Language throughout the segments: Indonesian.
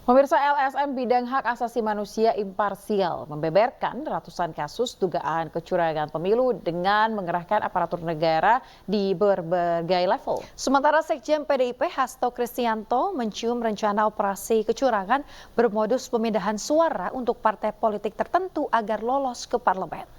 Pemirsa, LSM Bidang Hak Asasi Manusia Imparsial membeberkan ratusan kasus dugaan kecurangan pemilu dengan mengerahkan aparatur negara di berbagai level. Sementara Sekjen PDIP Hasto Kristianto mencium rencana operasi kecurangan bermodus pemindahan suara untuk partai politik tertentu agar lolos ke parlemen.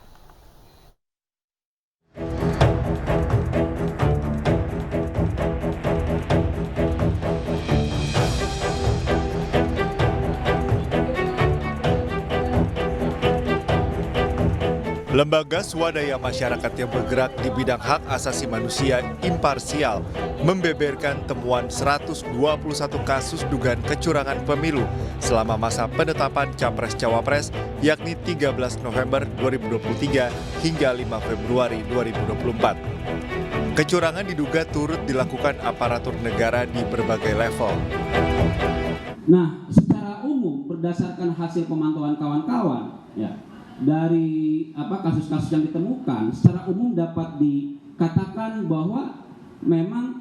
Lembaga swadaya masyarakat yang bergerak di bidang hak asasi manusia imparsial membeberkan temuan 121 kasus dugaan kecurangan pemilu selama masa penetapan Capres-Cawapres yakni 13 November 2023 hingga 5 Februari 2024. Kecurangan diduga turut dilakukan aparatur negara di berbagai level. Nah, secara umum berdasarkan hasil pemantauan kawan-kawan, dari kasus-kasus yang ditemukan, secara umum dapat dikatakan bahwa memang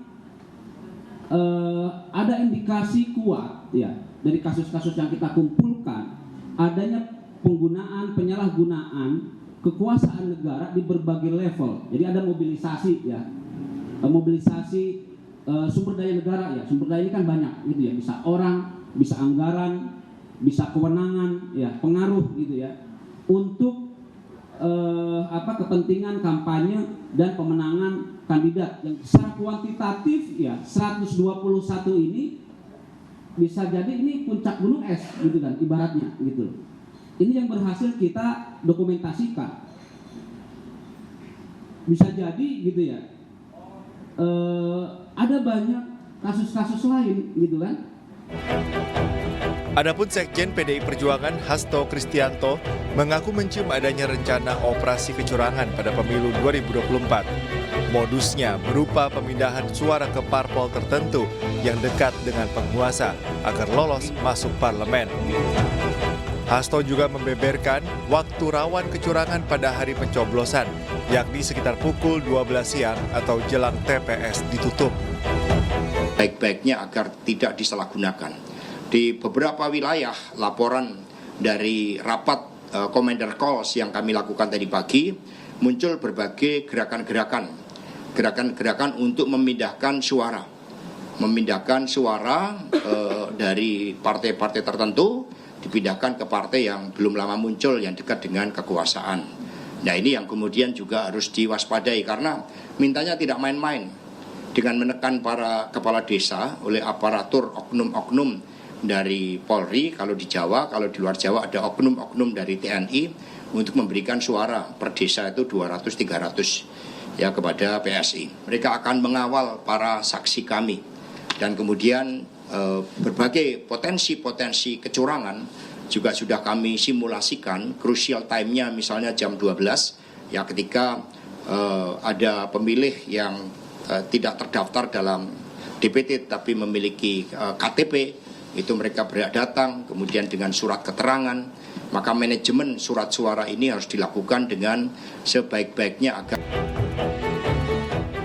ada indikasi kuat dari kasus-kasus yang kita kumpulkan adanya penyalahgunaan kekuasaan negara di berbagai level. Jadi ada mobilisasi mobilisasi sumber daya negara sumber daya ini kan banyak bisa orang, bisa anggaran, bisa kewenangan pengaruh untuk kepentingan kampanye dan pemenangan kandidat yang secara kuantitatif 121 ini bisa jadi ini puncak gunung es ibaratnya Ini yang berhasil kita dokumentasikan. Bisa jadi ada banyak kasus-kasus lain Adapun Sekjen PDI Perjuangan Hasto Kristianto mengaku mencium adanya rencana operasi kecurangan pada pemilu 2024. Modusnya berupa pemindahan suara ke parpol tertentu yang dekat dengan penguasa agar lolos masuk parlemen. Hasto juga membeberkan waktu rawan kecurangan pada hari pencoblosan, yakni sekitar pukul 12 siang atau jelang TPS ditutup. Baik-baiknya agar tidak disalahgunakan. Di beberapa wilayah laporan dari rapat Commander Calls yang kami lakukan tadi pagi muncul berbagai gerakan-gerakan untuk memindahkan suara dari partai-partai tertentu dipindahkan ke partai yang belum lama muncul yang dekat dengan kekuasaan. Nah, ini yang kemudian juga harus diwaspadai karena mintanya tidak main-main dengan menekan para kepala desa oleh aparatur oknum-oknum dari Polri, kalau di Jawa, kalau di luar Jawa ada oknum-oknum dari TNI untuk memberikan suara per desa itu 200-300 kepada PSI. Mereka akan mengawal para saksi kami dan kemudian berbagai potensi-potensi kecurangan juga sudah kami simulasikan. Crucial time-nya misalnya jam 12 ketika ada pemilih yang tidak terdaftar dalam DPT tapi memiliki KTP. Itu mereka datang kemudian dengan surat keterangan, maka manajemen surat suara ini harus dilakukan dengan sebaik-baiknya agar.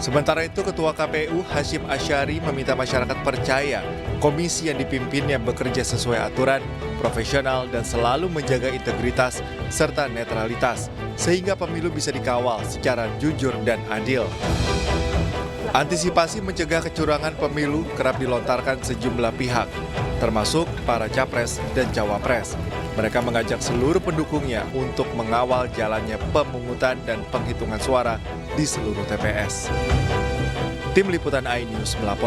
Sementara itu Ketua KPU Hasyim Asyari meminta masyarakat percaya komisi yang dipimpinnya bekerja sesuai aturan, profesional dan selalu menjaga integritas serta netralitas sehingga pemilu bisa dikawal secara jujur dan adil. Antisipasi mencegah kecurangan pemilu kerap dilontarkan sejumlah pihak, termasuk para capres dan cawapres. Mereka mengajak seluruh pendukungnya untuk mengawal jalannya pemungutan dan penghitungan suara di seluruh TPS. Tim Liputan iNews melapor.